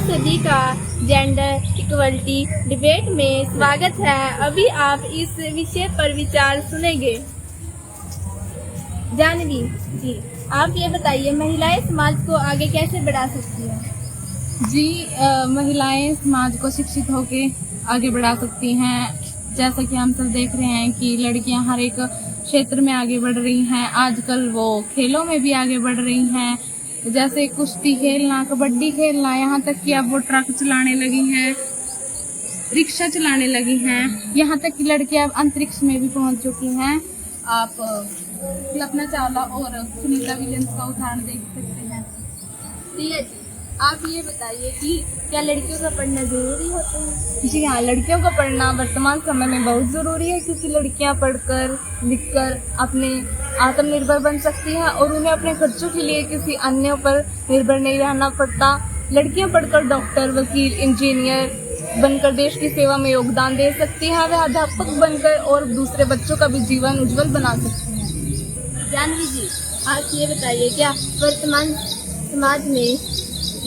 सभी का gender equality debate में स्वागत है। अभी आप इस विषय पर विचार सुनेंगे। जानवी जी, आप ये बताइए, महिलाएं समाज को आगे कैसे बढ़ा सकती हैं? जी, महिलाएं समाज को शिक्षित होकर आगे बढ़ा सकती हैं। जैसा कि हम सब देख रहे हैं कि लड़कियां हर एक क्षेत्र में आगे बढ़ रही हैं। आजकल वो खेलों में भी आगे बढ़ रही हैं, जैसे कुश्ती खेलना, कबड्डी खेलना, यहाँ तक कि अब वो ट्रक चलाने लगी हैं, रिक्शा चलाने लगी हैं। यहाँ तक कि लड़कियां अंतरिक्ष में भी पहुंच चुकी हैं। आप कल्पना चावला और सुनीता विलियम्स का उदाहरण देख सकते हैं। प्रिया जी, आप ये बताइए कि क्या लड़कियों का पढ़ना जरूरी होता है? जी हाँ, लड़कियों का पढ़ना वर्तमान समय में बहुत ज़रूरी है, क्योंकि लड़कियां पढ़कर लिखकर अपने आत्मनिर्भर बन सकती हैं और उन्हें अपने खर्चों के लिए किसी अन्य पर निर्भर नहीं रहना पड़ता। लड़कियां पढ़कर डॉक्टर, वकील, इंजीनियर बनकर देश की सेवा में योगदान दे सकती हैं। वह अध्यापक बनकर और दूसरे बच्चों का भी जीवन उज्जवल बना सकती हैं। जानवी जी, आप ये बताइए, क्या वर्तमान समाज में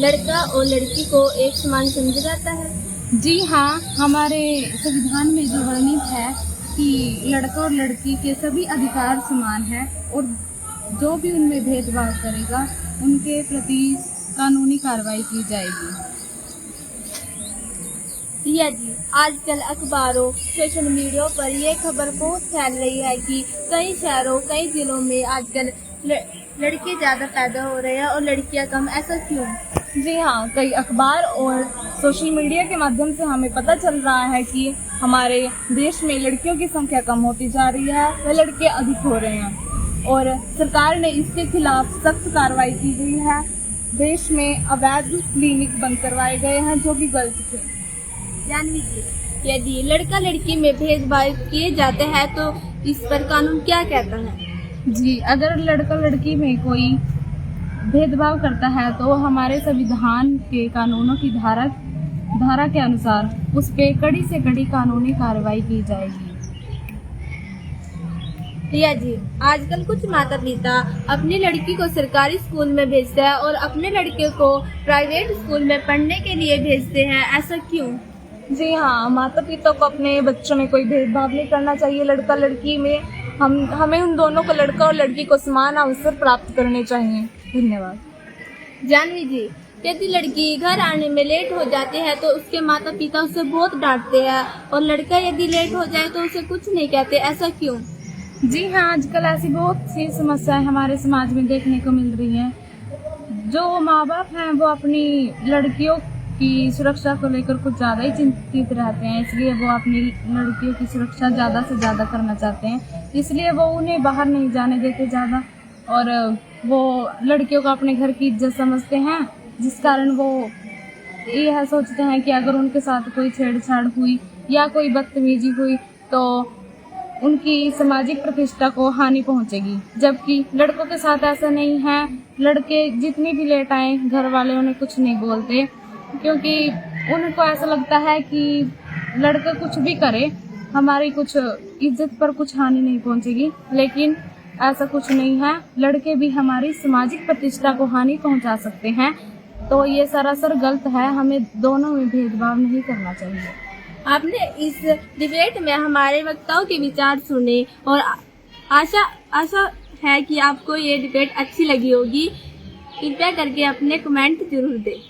लड़का और लड़की को एक समान समझा जाता है? जी हाँ, हमारे संविधान में जो वर्णित है कि लड़का और लड़की के सभी अधिकार समान है और जो भी उनमें भेदभाव करेगा उनके प्रति कानूनी कार्रवाई की जाएगी। रिया जी, आजकल अखबारों, सोशल मीडिया पर ये खबर बहुत फैल रही है कि कई शहरों, कई जिलों में आजकल लड़के ज्यादा पैदा हो रहे हैं और लड़कियां कम। ऐसा क्यों? जी हाँ, कई अखबार और सोशल मीडिया के माध्यम से हमें पता चल रहा है कि हमारे देश में लड़कियों की संख्या कम होती जा रही है, वह लड़के अधिक हो रहे हैं और सरकार ने इसके खिलाफ सख्त कार्रवाई की गई है। देश में अवैध क्लिनिक बंद करवाए गए हैं जो कि गलत थे। जानवी जी, यदि लड़का लड़की में भेदभाव किए जाते हैं तो इस पर कानून क्या कहता है? जी, अगर लड़का लड़की में कोई भेदभाव करता है तो हमारे संविधान के कानूनों की धारा के अनुसार उस पे कड़ी से कड़ी कानूनी कार्रवाई की जाएगी। रिया जी, आजकल कुछ माता पिता अपनी लड़की को सरकारी स्कूल में भेजते हैं और अपने लड़के को प्राइवेट स्कूल में पढ़ने के लिए भेजते हैं। ऐसा क्यों? जी हाँ, माता पिता को अपने बच्चों में कोई भेदभाव नहीं करना चाहिए। लड़का लड़की में हमें उन दोनों को, लड़का और लड़की को, समान अवसर प्राप्त करने चाहिए। धन्यवाद। जानवी जी, यदि लड़की घर आने में लेट हो जाती है तो उसके माता पिता उसे बहुत डांटते हैं और लड़का यदि लेट हो जाए तो उसे कुछ नहीं कहते। ऐसा क्यों? जी हाँ, आजकल ऐसी बहुत सी समस्याएं हमारे समाज में देखने को मिल रही हैं। जो माँ बाप हैं वो अपनी लड़कियों की सुरक्षा को लेकर कुछ ज़्यादा ही चिंतित रहते हैं, इसलिए वो अपनी लड़कियों की सुरक्षा ज़्यादा से ज़्यादा करना चाहते हैं। इसलिए वो उन्हें बाहर नहीं जाने देते ज़्यादा और वो लड़कियों को अपने घर की इज्जत समझते हैं, जिस कारण वो यह सोचते हैं कि अगर उनके साथ कोई छेड़छाड़ हुई या कोई बदतमीजी हुई तो उनकी सामाजिक प्रतिष्ठा को हानि पहुंचेगी। जबकि लड़कों के साथ ऐसा नहीं है। लड़के जितनी भी लेट आए, घर वाले उन्हें कुछ नहीं बोलते, क्योंकि उनको ऐसा लगता है कि लड़का कुछ भी करे, हमारी कुछ इज्जत पर कुछ हानि नहीं पहुंचेगी। लेकिन ऐसा कुछ नहीं है, लड़के भी हमारी सामाजिक प्रतिष्ठा को हानि पहुंचा सकते हैं। तो ये सरासर गलत है, हमें दोनों में भेदभाव नहीं करना चाहिए। आपने इस डिबेट में हमारे वक्ताओं के विचार सुने और आशा है कि आपको ये डिबेट अच्छी लगी होगी। कृपया करके अपने कमेंट जरूर दें।